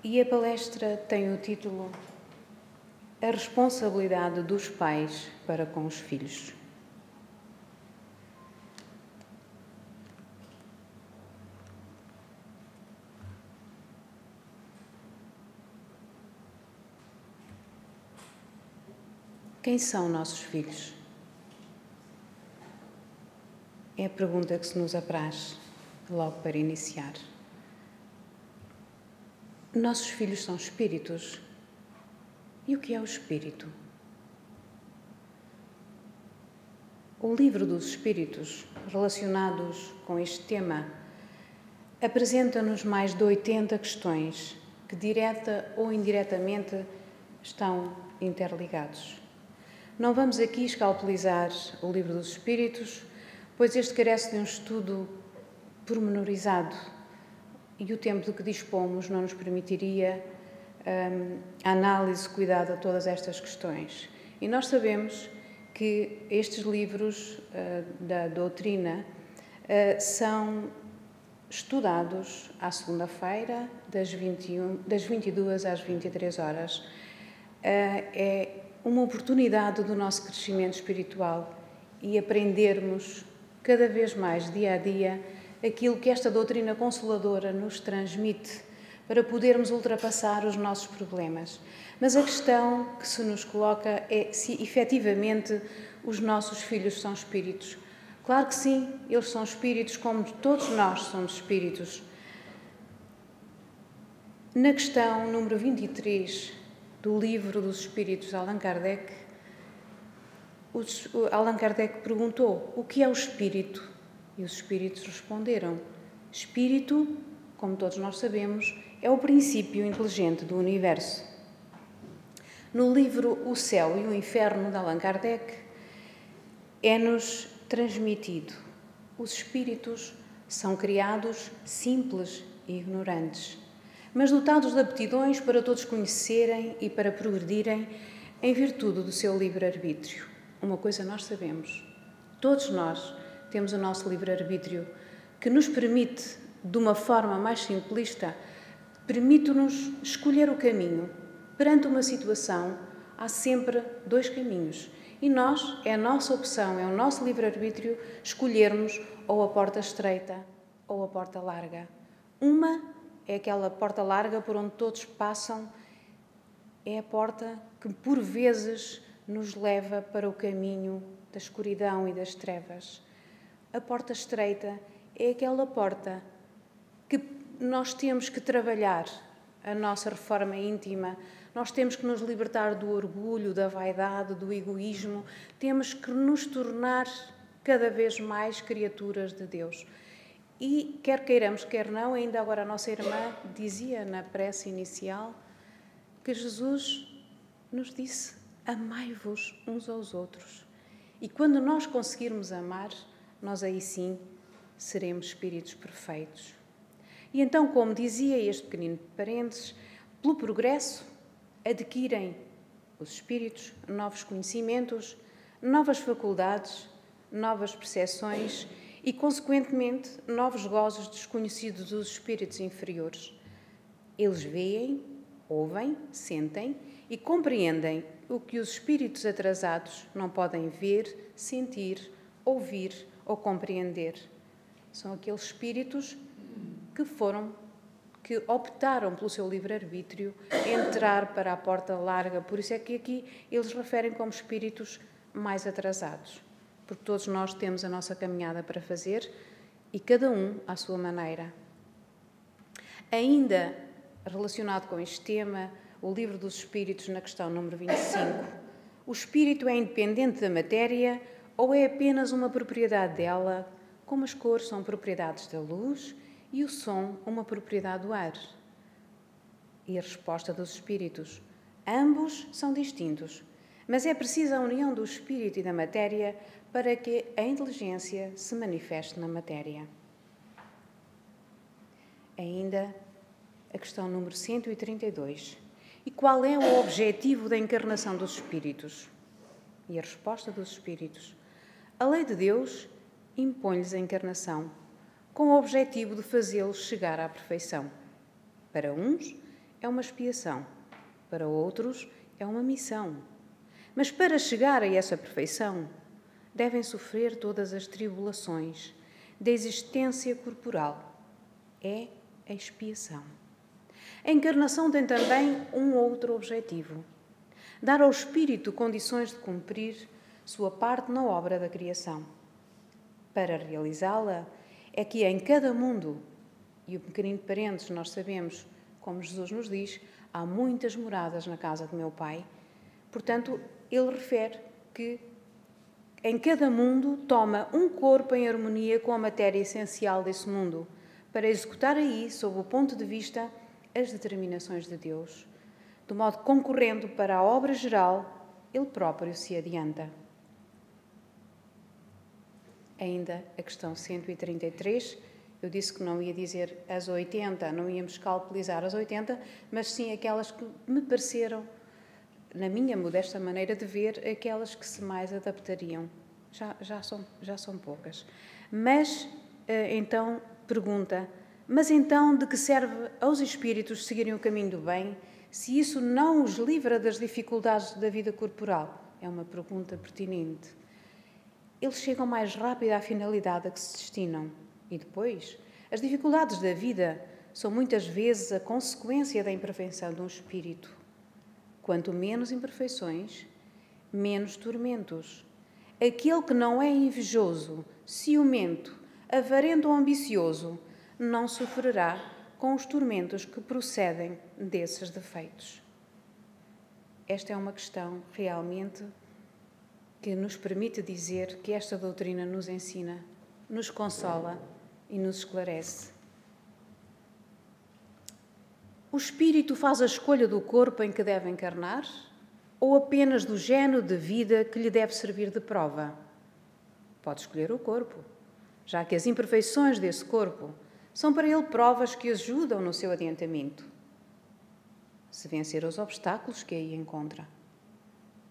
E a palestra tem o título A responsabilidade dos pais para com os filhos. Quem são nossos filhos? É a pergunta que se nos apraz logo para iniciar. Nossos filhos são espíritos. E o que é o espírito? O livro dos espíritos, relacionados com este tema, apresenta-nos mais de 80 questões que, direta ou indiretamente, estão interligados. Não vamos aqui escalpelizar o livro dos espíritos, pois este carece de um estudo pormenorizado e o tempo de que dispomos não nos permitiria a análise cuidada de todas estas questões. E nós sabemos que estes livros da doutrina são estudados à segunda-feira, das 22 às 23 horas. É uma oportunidade do nosso crescimento espiritual e aprendermos cada vez mais, dia a dia, aquilo que esta doutrina consoladora nos transmite para podermos ultrapassar os nossos problemas. Mas a questão que se nos coloca é se efetivamente os nossos filhos são espíritos. Claro que sim, eles são espíritos como todos nós somos espíritos. Na questão número 23 do livro dos Espíritos de Allan Kardec, Allan Kardec perguntou: o que é o espírito? E os espíritos responderam: espírito, como todos nós sabemos, é o princípio inteligente do universo. No livro O Céu e o Inferno de Allan Kardec, é-nos transmitido: os espíritos são criados simples e ignorantes, mas dotados de aptidões para todos conhecerem e para progredirem em virtude do seu livre-arbítrio. Uma coisa nós sabemos: todos nós temos o nosso livre-arbítrio, que nos permite, de uma forma mais simplista, permite-nos escolher o caminho. Perante uma situação, há sempre dois caminhos. E nós, é a nossa opção, é o nosso livre-arbítrio escolhermos ou a porta estreita ou a porta larga. Uma é aquela porta larga por onde todos passam, é a porta que por vezes nos leva para o caminho da escuridão e das trevas. A porta estreita é aquela porta que nós temos que trabalhar a nossa reforma íntima, nós temos que nos libertar do orgulho, da vaidade, do egoísmo, temos que nos tornar cada vez mais criaturas de Deus. E, quer queiramos, quer não, ainda agora a nossa irmã dizia na prece inicial que Jesus nos disse: amai-vos uns aos outros. E quando nós conseguirmos amar, nós aí sim seremos espíritos perfeitos. E então, como dizia este pequenino parênteses, pelo progresso adquirem os espíritos novos conhecimentos, novas faculdades, novas percepções e, consequentemente, novos gozos desconhecidos dos espíritos inferiores. Eles veem, ouvem, sentem e compreendem o que os espíritos atrasados não podem ver, sentir, ouvir ou compreender. São aqueles espíritos que optaram pelo seu livre-arbítrio entrar para a porta larga. Por isso é que aqui eles referem como espíritos mais atrasados, porque todos nós temos a nossa caminhada para fazer e cada um à sua maneira. Ainda relacionado com este tema, o livro dos Espíritos, na questão número 25, o espírito é independente da matéria ou é apenas uma propriedade dela, como as cores são propriedades da luz e o som uma propriedade do ar? E a resposta dos espíritos: ambos são distintos, mas é precisa a união do espírito e da matéria para que a inteligência se manifeste na matéria. Ainda a questão número 132. E qual é o objetivo da encarnação dos espíritos? E a resposta dos espíritos: a lei de Deus impõe-lhes a encarnação, com o objetivo de fazê-los chegar à perfeição. Para uns, é uma expiação, para outros é uma missão. Mas para chegar a essa perfeição, devem sofrer todas as tribulações da existência corporal. É a expiação. A encarnação tem também um outro objetivo: dar ao espírito condições de cumprir sua parte na obra da criação. Para realizá-la, é que em cada mundo, e o pequenino parênteses, nós sabemos, como Jesus nos diz, há muitas moradas na casa de meu Pai. Portanto, ele refere que em cada mundo toma um corpo em harmonia com a matéria essencial desse mundo, para executar aí, sob o ponto de vista, as determinações de Deus. De modo que, concorrendo para a obra geral, ele próprio se adianta. Ainda a questão 133, eu disse que não ia dizer as 80, não íamos calculizar as 80, mas sim aquelas que me pareceram, na minha modesta maneira de ver, aquelas que se mais adaptariam. Já são poucas. Mas, então, pergunta, mas então de que serve aos espíritos seguirem o caminho do bem, se isso não os livra das dificuldades da vida corporal? É uma pergunta pertinente. Eles chegam mais rápido à finalidade a que se destinam. E depois, as dificuldades da vida são muitas vezes a consequência da imperfeição de um espírito. Quanto menos imperfeições, menos tormentos. Aquele que não é invejoso, ciumento, avarento ou ambicioso, não sofrerá com os tormentos que procedem desses defeitos. Esta é uma questão realmente que nos permite dizer que esta doutrina nos ensina, nos consola e nos esclarece. O espírito faz a escolha do corpo em que deve encarnar ou apenas do género de vida que lhe deve servir de prova? Pode escolher o corpo, já que as imperfeições desse corpo são para ele provas que ajudam no seu adiantamento, se vencer os obstáculos que aí encontra.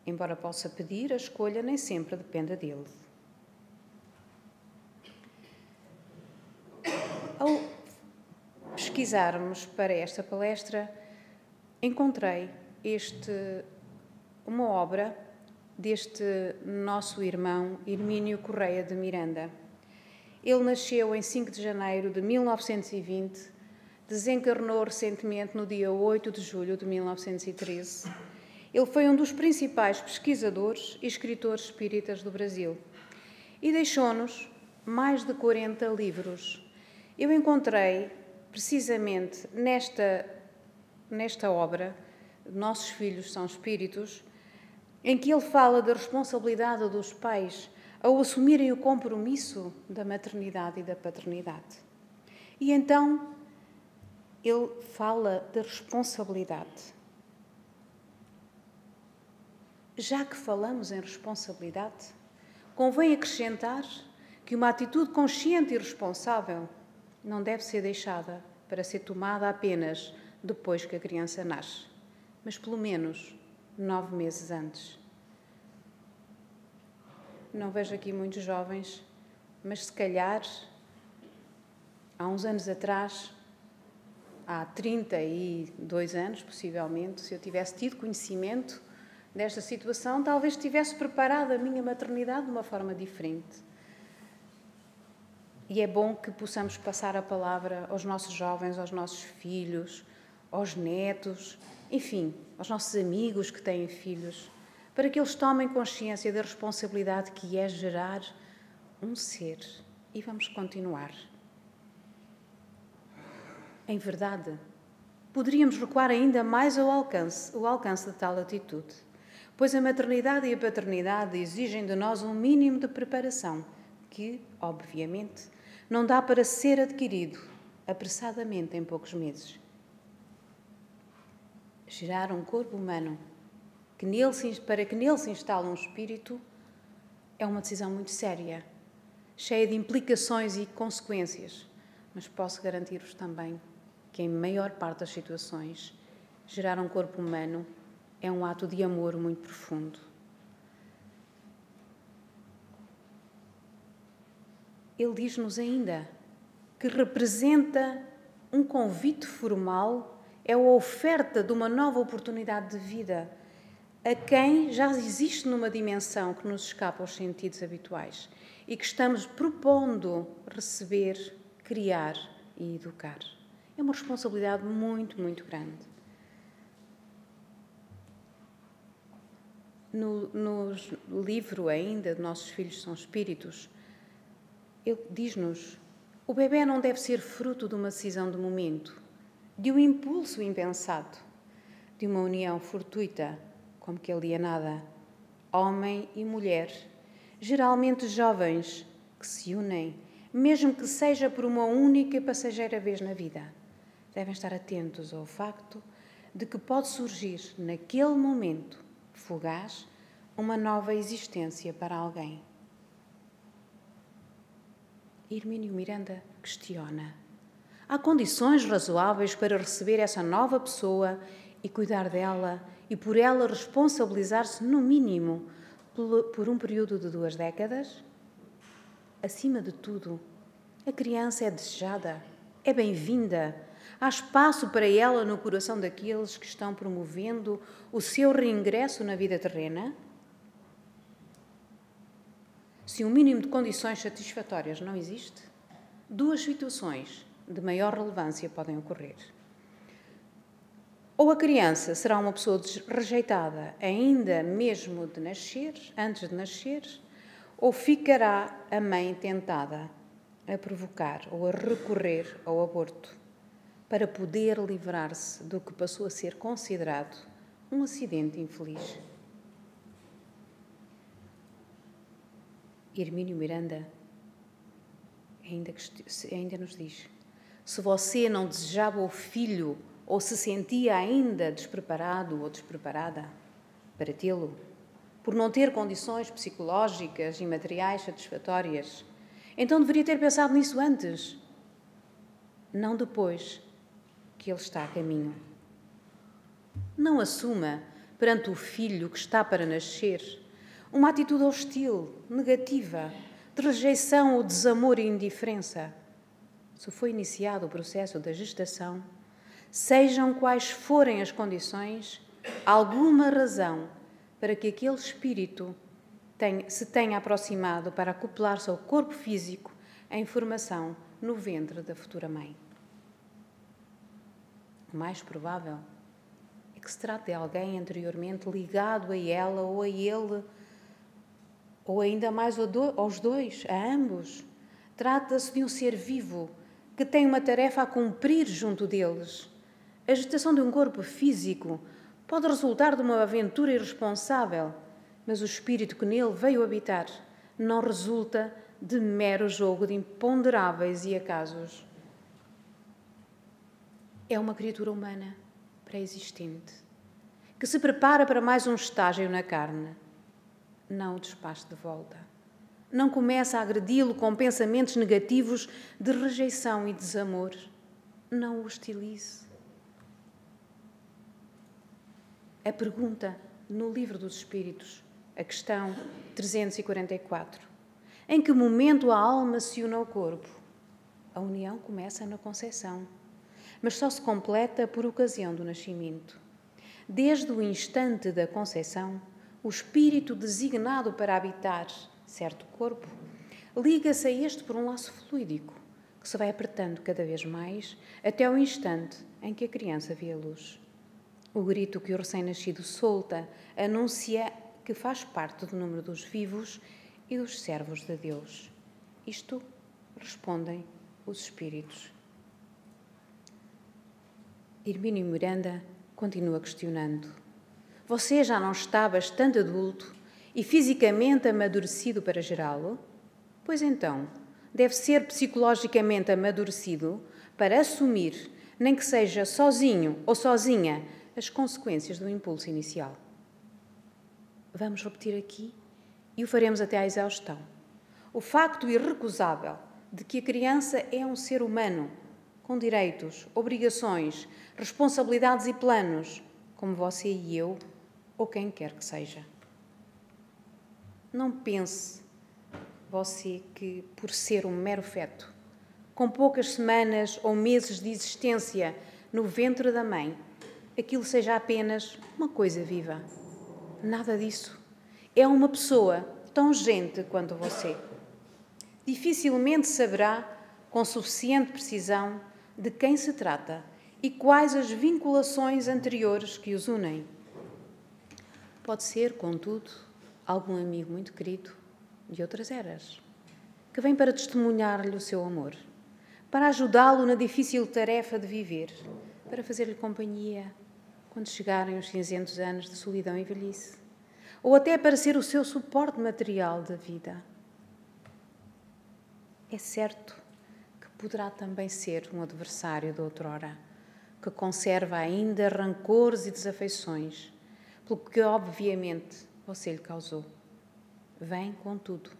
Embora possa pedir, a escolha nem sempre dependa dele. Ao pesquisarmos para esta palestra, encontrei uma obra deste nosso irmão Hermínio Correia de Miranda. Ele nasceu em 5 de janeiro de 1920, desencarnou recentemente no dia 8 de julho de 1913. Ele foi um dos principais pesquisadores e escritores espíritas do Brasil e deixou-nos mais de 40 livros. Eu encontrei, precisamente nesta obra, Nossos Filhos São Espíritos, em que ele fala da responsabilidade dos pais ao assumirem o compromisso da maternidade e da paternidade. E então ele fala da responsabilidade. Já que falamos em responsabilidade, convém acrescentar que uma atitude consciente e responsável não deve ser deixada para ser tomada apenas depois que a criança nasce, mas pelo menos 9 meses antes. Não vejo aqui muitos jovens, mas se calhar, há uns anos atrás, há 32 anos, possivelmente, se eu tivesse tido conhecimento desta situação, talvez tivesse preparado a minha maternidade de uma forma diferente. E é bom que possamos passar a palavra aos nossos jovens, aos nossos filhos, aos netos, enfim, aos nossos amigos que têm filhos, para que eles tomem consciência da responsabilidade que é gerar um ser. E vamos continuar. Em verdade, poderíamos recuar ainda mais o alcance de tal atitude, pois a maternidade e a paternidade exigem de nós um mínimo de preparação que, obviamente, não dá para ser adquirido apressadamente em poucos meses. Gerar um corpo humano para que nele se instale um espírito é uma decisão muito séria, cheia de implicações e consequências, mas posso garantir-vos também que, em maior parte das situações, gerar um corpo humano é um ato de amor muito profundo. Ele diz-nos ainda que representa um convite formal é a oferta de uma nova oportunidade de vida a quem já existe numa dimensão que nos escapa aos sentidos habituais e que estamos propondo receber, criar e educar. É uma responsabilidade muito, muito grande. No livro ainda de Nossos Filhos São Espíritos, ele diz-nos: o bebê não deve ser fruto de uma decisão de momento, de um impulso impensado, de uma união fortuita, como que alienada, homem e mulher, geralmente jovens, que se unem, mesmo que seja por uma única e passageira vez na vida. Devem estar atentos ao facto de que pode surgir, naquele momento fugaz, uma nova existência para alguém. Hermínio Miranda questiona: há condições razoáveis para receber essa nova pessoa e cuidar dela e por ela responsabilizar-se, no mínimo, por um período de 2 décadas? Acima de tudo, a criança é desejada, é bem-vinda. Há espaço para ela no coração daqueles que estão promovendo o seu reingresso na vida terrena? Se um mínimo de condições satisfatórias não existe, 2 situações de maior relevância podem ocorrer. Ou a criança será uma pessoa rejeitada ainda mesmo de nascer, antes de nascer, ou ficará a mãe tentada a provocar ou a recorrer ao aborto para poder livrar-se do que passou a ser considerado um acidente infeliz. Hermínio Miranda ainda nos diz: se você não desejava o filho ou se sentia ainda despreparado ou despreparada para tê-lo, por não ter condições psicológicas e materiais satisfatórias, então deveria ter pensado nisso antes, não depois que ele está a caminho. Não assuma, perante o filho que está para nascer, uma atitude hostil, negativa, de rejeição ou desamor e indiferença. Se foi iniciado o processo da gestação, sejam quais forem as condições, alguma razão para que aquele espírito se tenha aproximado para acoplar-se ao corpo físico em formação no ventre da futura mãe. O mais provável é que se trate de alguém anteriormente ligado a ela ou a ele, ou ainda mais aos dois, a ambos. Trata-se de um ser vivo que tem uma tarefa a cumprir junto deles. A gestação de um corpo físico pode resultar de uma aventura irresponsável, mas o espírito que nele veio habitar não resulta de mero jogo de imponderáveis e acasos. É uma criatura humana, pré-existente, que se prepara para mais um estágio na carne. Não o despache de volta. Não comece a agredi-lo com pensamentos negativos de rejeição e desamor. Não o hostilize. A pergunta no Livro dos Espíritos, a questão 344. Em que momento a alma se une ao corpo? A união começa na concepção, mas só se completa por ocasião do nascimento. Desde o instante da concepção, o espírito designado para habitar certo corpo liga-se a este por um laço fluídico, que se vai apertando cada vez mais até o instante em que a criança vê a luz. O grito que o recém-nascido solta anuncia que faz parte do número dos vivos e dos servos de Deus. Isto respondem os espíritos. Hermínio Miranda continua questionando: você já não está bastante adulto e fisicamente amadurecido para gerá-lo? Pois então, deve ser psicologicamente amadurecido para assumir, nem que seja sozinho ou sozinha, as consequências do impulso inicial. Vamos repetir aqui e o faremos até à exaustão. O facto irrecusável de que a criança é um ser humano, com direitos, obrigações, responsabilidades e planos, como você e eu, ou quem quer que seja. Não pense, você, que por ser um mero feto, com poucas semanas ou meses de existência, no ventre da mãe, aquilo seja apenas uma coisa viva. Nada disso. É uma pessoa tão gente quanto você. Dificilmente saberá, com suficiente precisão, de quem se trata e quais as vinculações anteriores que os unem. Pode ser, contudo, algum amigo muito querido de outras eras, que vem para testemunhar-lhe o seu amor, para ajudá-lo na difícil tarefa de viver, para fazer-lhe companhia quando chegarem os cinzentos anos de solidão e velhice, ou até para ser o seu suporte material da vida. É certo que poderá também ser um adversário de outrora, que conserva ainda rancores e desafeições, pelo que obviamente você lhe causou. Vem, contudo,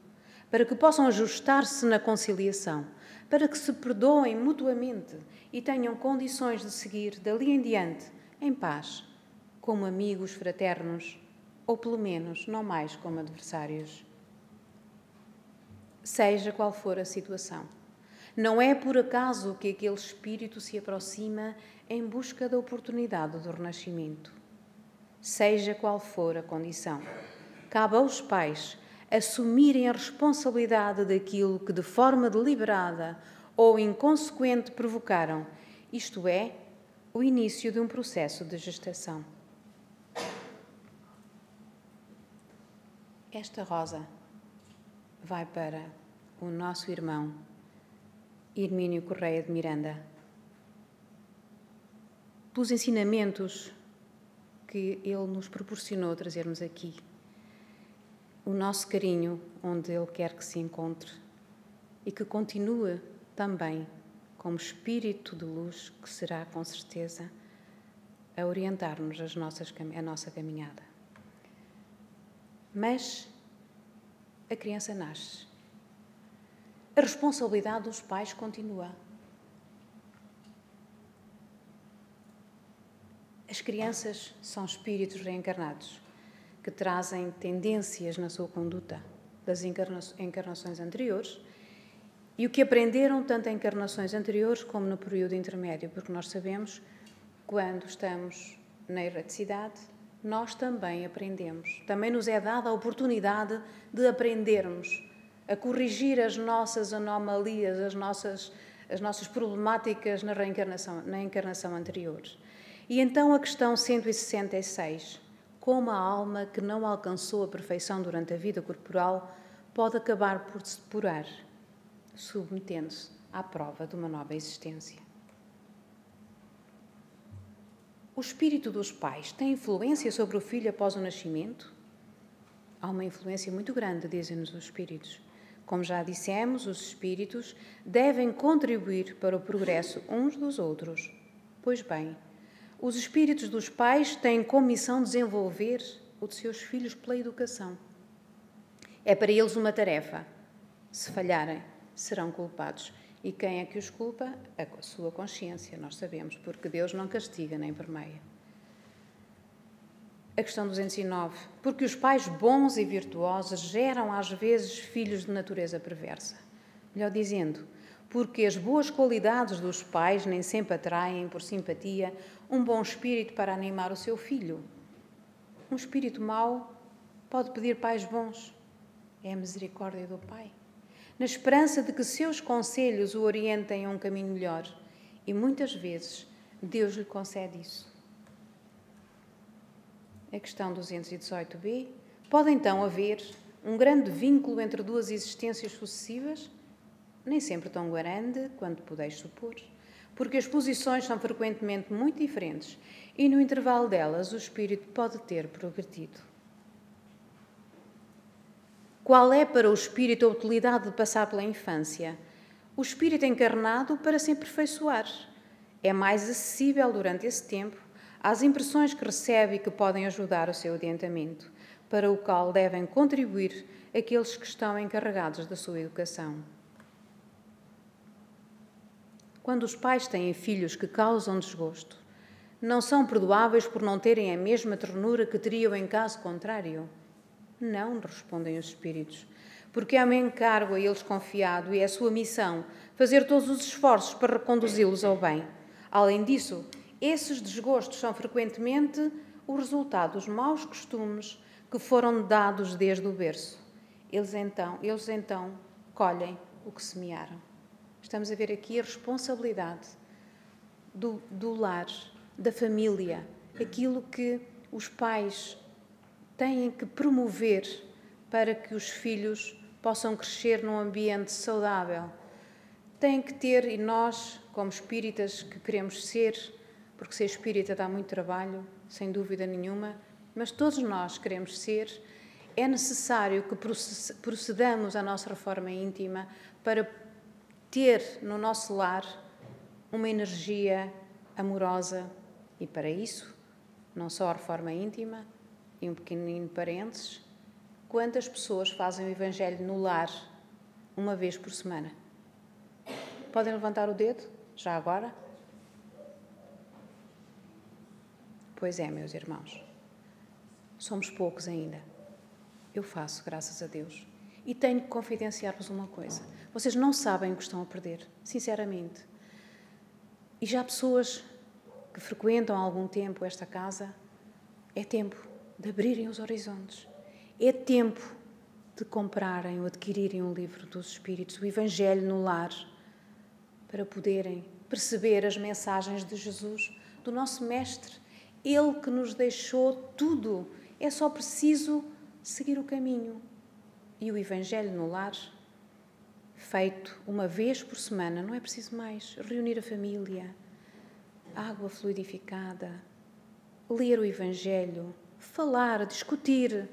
para que possam ajustar-se na conciliação, para que se perdoem mutuamente e tenham condições de seguir dali em diante, em paz, como amigos fraternos, ou pelo menos não mais como adversários. Seja qual for a situação, não é por acaso que aquele espírito se aproxima em busca da oportunidade do renascimento. Seja qual for a condição, cabe aos pais assumirem a responsabilidade daquilo que de forma deliberada ou inconsequente provocaram, isto é, o início de um processo de gestação. Esta rosa vai para o nosso irmão Hermínio Correia de Miranda, pelos ensinamentos que ele nos proporcionou trazermos aqui, o nosso carinho onde ele quer que se encontre e que continue também como espírito de luz que será com certeza a orientar-nos a nossa caminhada. Mas a criança nasce. A responsabilidade dos pais continua. As crianças são espíritos reencarnados que trazem tendências na sua conduta das encarnações anteriores e o que aprenderam tanto em encarnações anteriores como no período intermédio, porque nós sabemos, quando estamos na erraticidade, nós também aprendemos. Também nos é dada a oportunidade de aprendermos, a corrigir as nossas anomalias, as nossas problemáticas na encarnação anterior. E então a questão 166, como a alma que não alcançou a perfeição durante a vida corporal pode acabar por se depurar, submetendo-se à prova de uma nova existência. O espírito dos pais tem influência sobre o filho após o nascimento? Há uma influência muito grande, dizem-nos os espíritos. Como já dissemos, os espíritos devem contribuir para o progresso uns dos outros. Pois bem, os espíritos dos pais têm como missão desenvolver o de seus filhos pela educação. É para eles uma tarefa. Se falharem, serão culpados. E quem é que os culpa? A sua consciência, nós sabemos, porque Deus não castiga nem permeia. A questão 209. Porque os pais bons e virtuosos geram às vezes filhos de natureza perversa. Melhor dizendo, porque as boas qualidades dos pais nem sempre atraem, por simpatia, um bom espírito para animar o seu filho. Um espírito mau pode pedir pais bons. É a misericórdia do Pai, na esperança de que seus conselhos o orientem a um caminho melhor. E muitas vezes Deus lhe concede isso. A questão 218b. Pode então haver um grande vínculo entre duas existências sucessivas? Nem sempre tão grande quanto podeis supor, porque as posições são frequentemente muito diferentes e no intervalo delas o espírito pode ter progredido. Qual é para o espírito a utilidade de passar pela infância? O espírito encarnado para se aperfeiçoar. É mais acessível durante esse tempo às impressões que recebe e que podem ajudar o seu adiantamento, para o qual devem contribuir aqueles que estão encarregados da sua educação. Quando os pais têm filhos que causam desgosto, não são perdoáveis por não terem a mesma ternura que teriam em caso contrário? Não, respondem os espíritos, porque é um encargo a eles confiado e é a sua missão fazer todos os esforços para reconduzi-los ao bem. Além disso, Esses desgostos são frequentemente o resultado dos maus costumes que foram dados desde o berço. Eles então colhem o que semearam. Estamos a ver aqui a responsabilidade do lar, da família, aquilo que os pais têm que promover para que os filhos possam crescer num ambiente saudável. Têm que ter, e nós, como espíritas que queremos ser, porque ser espírita dá muito trabalho, sem dúvida nenhuma, mas todos nós queremos ser, é necessário que procedamos à nossa reforma íntima para ter no nosso lar uma energia amorosa. E para isso, não só a reforma íntima, e um pequenino parênteses, quantas pessoas fazem o Evangelho no lar uma vez por semana? Podem levantar o dedo, já agora? Pois é, meus irmãos, somos poucos ainda. Eu faço, graças a Deus. E tenho que confidenciar-vos uma coisa. Vocês não sabem o que estão a perder, sinceramente. E já pessoas que frequentam há algum tempo esta casa, é tempo de abrirem os horizontes. É tempo de comprarem ou adquirirem um livro dos Espíritos, o Evangelho no lar, para poderem perceber as mensagens de Jesus, do nosso Mestre. Ele que nos deixou tudo. É só preciso seguir o caminho. E o Evangelho no lar, feito uma vez por semana, não é preciso mais. Reunir a família, água fluidificada, ler o Evangelho, falar, discutir,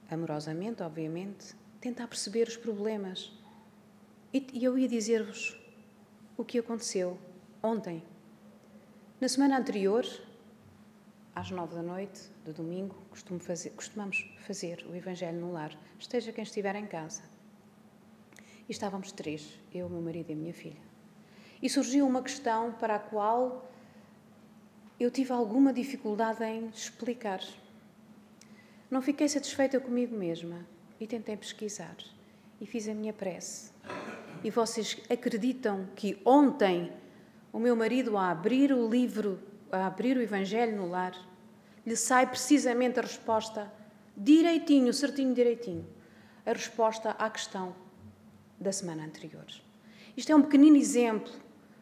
amorosamente, obviamente, tentar perceber os problemas. E eu ia dizer-vos o que aconteceu ontem. Na semana anterior, às 9 da noite, de domingo, costumamos fazer o Evangelho no lar, esteja quem estiver em casa. E estávamos 3, eu, meu marido e a minha filha. E surgiu uma questão para a qual eu tive alguma dificuldade em explicar. Não fiquei satisfeita comigo mesma e tentei pesquisar. E fiz a minha prece. E vocês acreditam que ontem o meu marido, a abrir o livro, a abrir o Evangelho no lar, lhe sai precisamente a resposta, direitinho, certinho, direitinho, a resposta à questão da semana anterior. Isto é um pequenino exemplo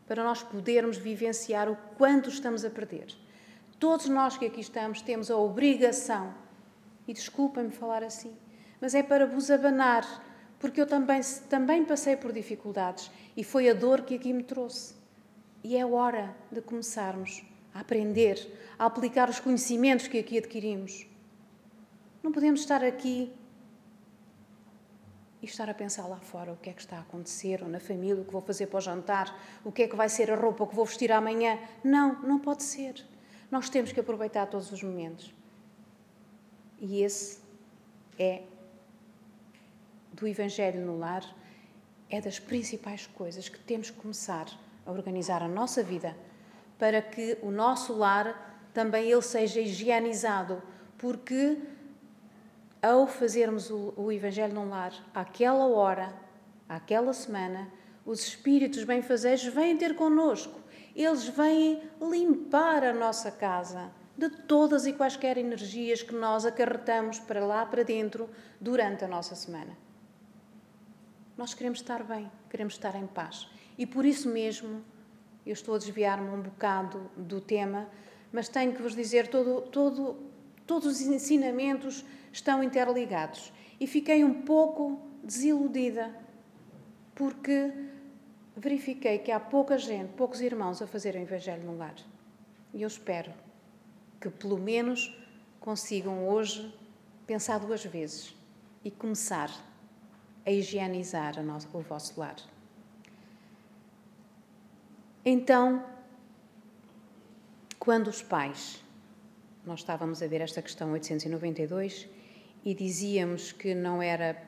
para nós podermos vivenciar o quanto estamos a perder. Todos nós que aqui estamos temos a obrigação, e desculpem-me falar assim, mas é para vos abanar, porque eu também passei por dificuldades e foi a dor que aqui me trouxe. E é hora de começarmos a aprender, a aplicar os conhecimentos que aqui adquirimos. Não podemos estar aqui e estar a pensar lá fora o que é que está a acontecer, ou na família, o que vou fazer para o jantar, o que é que vai ser a roupa que vou vestir amanhã. Não, não pode ser. Nós temos que aproveitar todos os momentos. E esse é, do Evangelho no lar, é das principais coisas que temos que começar a organizar a nossa vida para que o nosso lar também ele seja higienizado, porque ao fazermos o Evangelho no lar, àquela hora, àquela semana, os espíritos benfazejos vêm ter connosco. Eles vêm limpar a nossa casa de todas e quaisquer energias que nós acarretamos para lá, para dentro, durante a nossa semana. Nós queremos estar bem, queremos estar em paz. E por isso mesmo, eu estou a desviar-me um bocado do tema, mas tenho que vos dizer, todos os ensinamentos estão interligados. E fiquei um pouco desiludida, porque verifiquei que há pouca gente, poucos irmãos a fazerem o Evangelho no lar. E eu espero que, pelo menos, consigam hoje pensar 2 vezes e começar a higienizar o vosso lar. Então, quando os pais, nós estávamos a ver esta questão 892 e dizíamos que não era,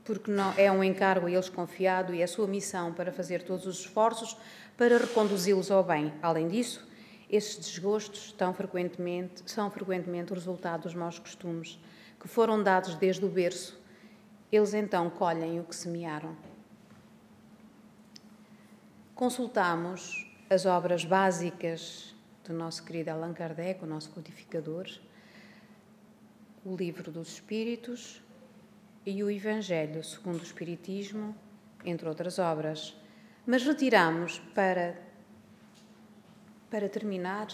porque não, é um encargo a eles confiado e é a sua missão para fazer todos os esforços para reconduzi-los ao bem. Além disso, esses desgostos são frequentemente o resultado dos maus costumes que foram dados desde o berço. Eles então colhem o que semearam. Consultámos as obras básicas do nosso querido Allan Kardec, o nosso codificador, o Livro dos Espíritos e o Evangelho segundo o Espiritismo, entre outras obras. Mas retiramos para terminar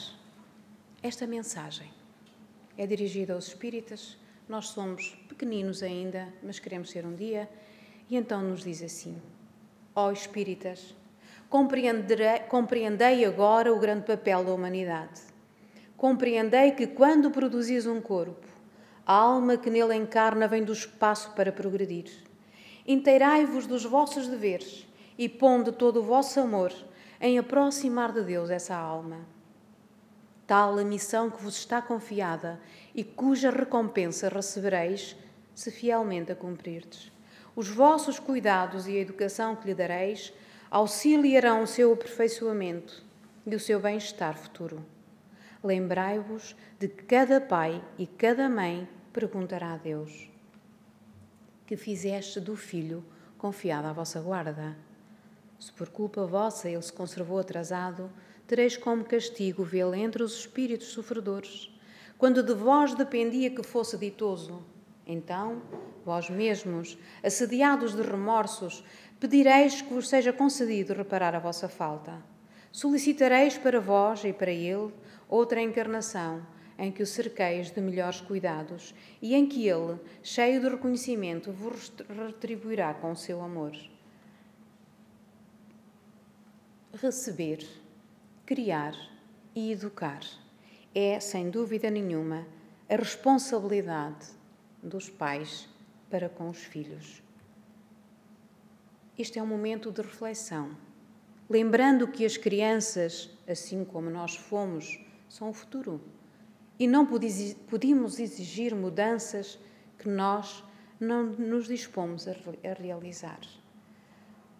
esta mensagem. É dirigida aos espíritas. Nós somos pequeninos ainda, mas queremos ser um dia. E então nos diz assim: ó espíritas, compreendei agora o grande papel da humanidade. Compreendei que quando produzis um corpo, a alma que nele encarna vem do espaço para progredir. Inteirai-vos dos vossos deveres e ponde todo o vosso amor em aproximar de Deus essa alma. Tal a missão que vos está confiada e cuja recompensa recebereis se fielmente a cumprirdes. Os vossos cuidados e a educação que lhe dareis auxiliarão o seu aperfeiçoamento e o seu bem-estar futuro. Lembrai-vos de que cada pai e cada mãe perguntará a Deus: que fizeste do filho confiado à vossa guarda? Se por culpa vossa ele se conservou atrasado, tereis como castigo vê-lo entre os espíritos sofredores. Quando de vós dependia que fosse ditoso, então, vós mesmos, assediados de remorsos, pedireis que vos seja concedido reparar a vossa falta. Solicitareis para vós e para ele outra encarnação, em que o cerqueis de melhores cuidados e em que ele, cheio de reconhecimento, vos retribuirá com o seu amor. Receber, criar e educar é, sem dúvida nenhuma, a responsabilidade dos pais para com os filhos. Este é um momento de reflexão, lembrando que as crianças, assim como nós fomos, são o futuro. E não podemos exigir mudanças que nós não nos dispomos a realizar.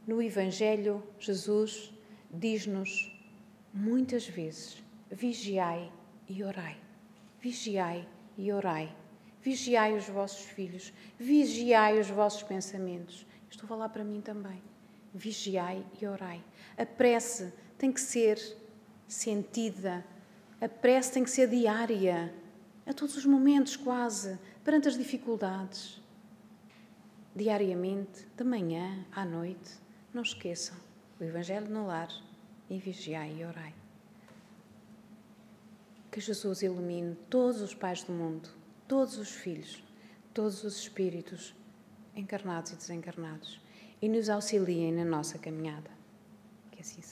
No Evangelho, Jesus diz-nos muitas vezes: vigiai e orai. Vigiai e orai. Vigiai os vossos filhos. Vigiai os vossos pensamentos. Estou a falar para mim também. Vigiai e orai. A prece tem que ser sentida. A prece tem que ser diária, a todos os momentos quase, perante as dificuldades. Diariamente, de manhã, à noite, não esqueçam o Evangelho no lar e vigiai e orai. Que Jesus ilumine todos os pais do mundo, todos os filhos, todos os espíritos, encarnados e desencarnados, e nos auxiliem na nossa caminhada. Que assim seja.